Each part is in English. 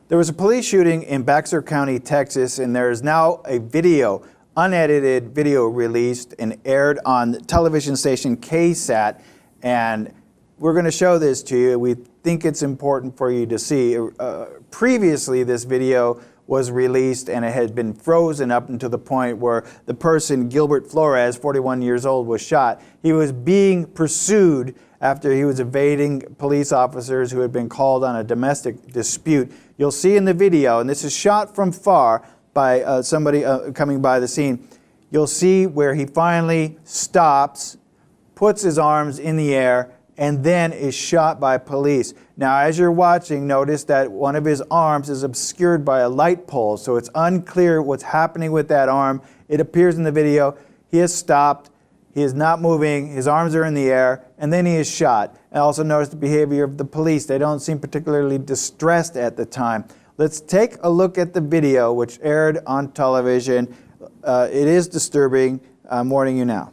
There was a police shooting in Bexar County, Texas, and there is now a video, unedited video released and aired on the television station KSAT. And we're going to show this to you. We think it's important for you to see. Previously, this video was released and it had been frozen up until the point where the person, Gilbert Flores, 41 years old, was shot. He was being pursued after he was evading police officers who had been called on a domestic dispute. You'll see in the video, and this is shot from far by somebody coming by the scene, you'll see where he finally stops, puts his arms in the air, and then is shot by police. Now, as you're watching, notice that one of his arms is obscured by a light pole, so it's unclear what's happening with that arm. It appears in the video. He has stopped. He is not moving. His arms are in the air, and then he is shot. And also notice the behavior of the police. They don't seem particularly distressed at the time. Let's take a look at the video, which aired on television. It is disturbing. I'm warning you now.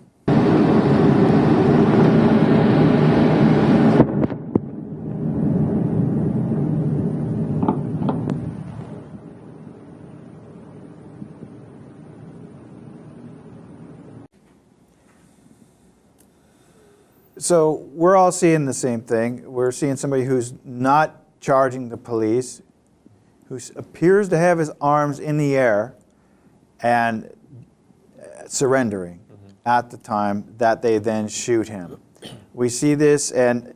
So we're all seeing the same thing. We're seeing somebody who's not charging the police, who appears to have his arms in the air and surrendering at the time that they then shoot him. We see this, and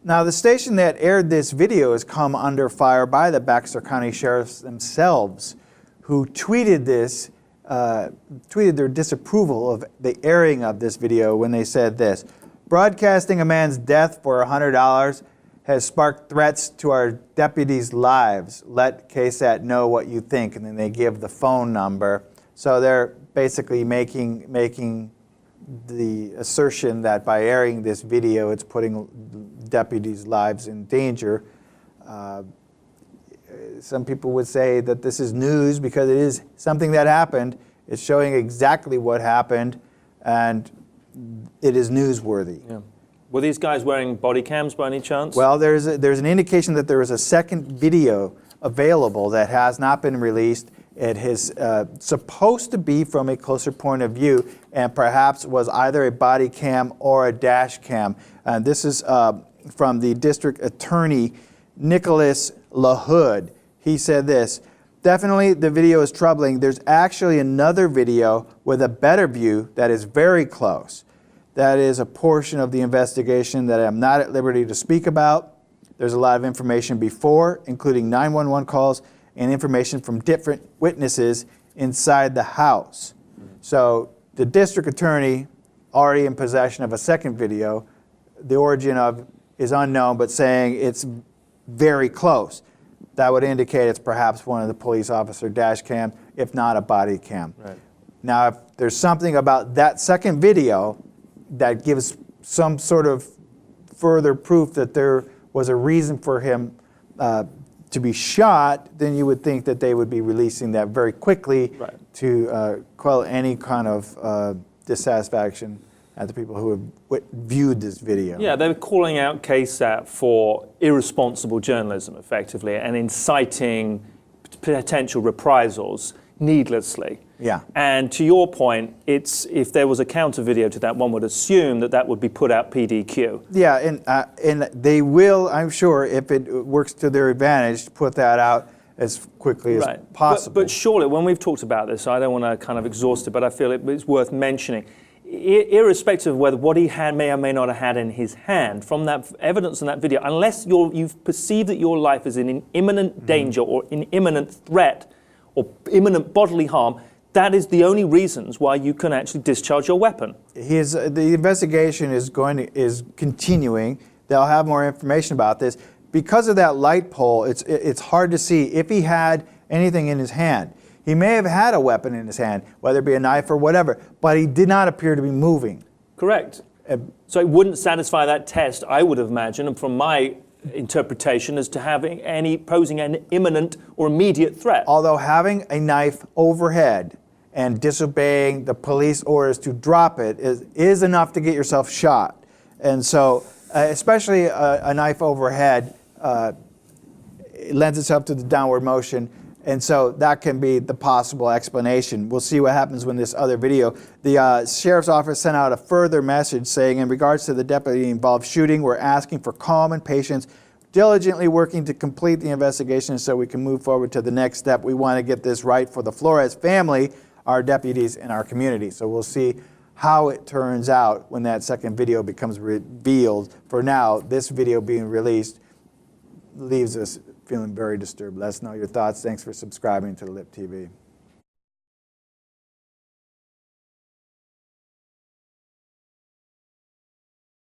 now the station that aired this video has come under fire by the Bexar County Sheriffs themselves, who tweeted this, tweeted their disapproval of the airing of this video when they said this: "Broadcasting a man's death for $100 has sparked threats to our deputies' lives. Let KSAT know what you think." And then they give the phone number. So they're basically making the assertion that by airing this video, it's putting deputies' lives in danger. Some people would say that this is news because it is something that happened. It's showing exactly what happened, and it is newsworthy. Yeah. Were these guys wearing body cams by any chance? Well, there's an indication that there is a second video available that has not been released. It is supposed to be from a closer point of view, and perhaps was either a body cam or a dash cam. And this is from the district attorney, Nicholas LaHood. He said this: "Definitely the video is troubling. There's actually another video with a better view that is very close. That is a portion of the investigation that I'm not at liberty to speak about. There's a lot of information before, including 911 calls and information from different witnesses inside the house." So the district attorney, already in possession of a second video, the origin of is unknown, but saying it's very close. That would indicate it's perhaps one of the police officer dash cam, if not a body cam. Right. Now, if there's something about that second video that gives some sort of further proof that there was a reason for him to be shot, then you would think that they would be releasing that very quickly to quell any kind of dissatisfaction at the people who have viewed this video. Yeah, they were calling out KSAT for irresponsible journalism, effectively, and inciting potential reprisals needlessly. Yeah. And to your point, if there was a counter video to that, one would assume that that would be put out PDQ. Yeah, and they will, I'm sure, if it works to their advantage, put that out as quickly as possible. But surely, when we've talked about this, I don't want to kind of exhaust it, but I feel it's worth mentioning. Irrespective of whether what he may or may not have had in his hand, from that evidence in that video, unless you've perceived that your life is in imminent danger or in imminent threat or imminent bodily harm, that is the only reasons why you can actually discharge your weapon. The investigation is continuing. They'll have more information about this. Because of that light pole, it's hard to see if he had anything in his hand. He may have had a weapon in his hand, whether it be a knife or whatever, but he did not appear to be moving. Correct. So it wouldn't satisfy that test, I would imagine, and from my interpretation, as to posing an imminent or immediate threat. Although having a knife overhead and disobeying the police orders to drop it is enough to get yourself shot. And so, especially a knife overhead, it lends itself to the downward motion. And so that can be the possible explanation. We'll see what happens when this other video. The sheriff's office sent out a further message saying, in regards to the deputy-involved shooting, we're asking for calm and patience, diligently working to complete the investigation so we can move forward to the next step. We want to get this right for the Flores family, our deputies, and our community. So we'll see how it turns out when that second video becomes revealed. For now, this video being released leaves us feeling very disturbed. Let us know your thoughts. Thanks for subscribing to Lip TV.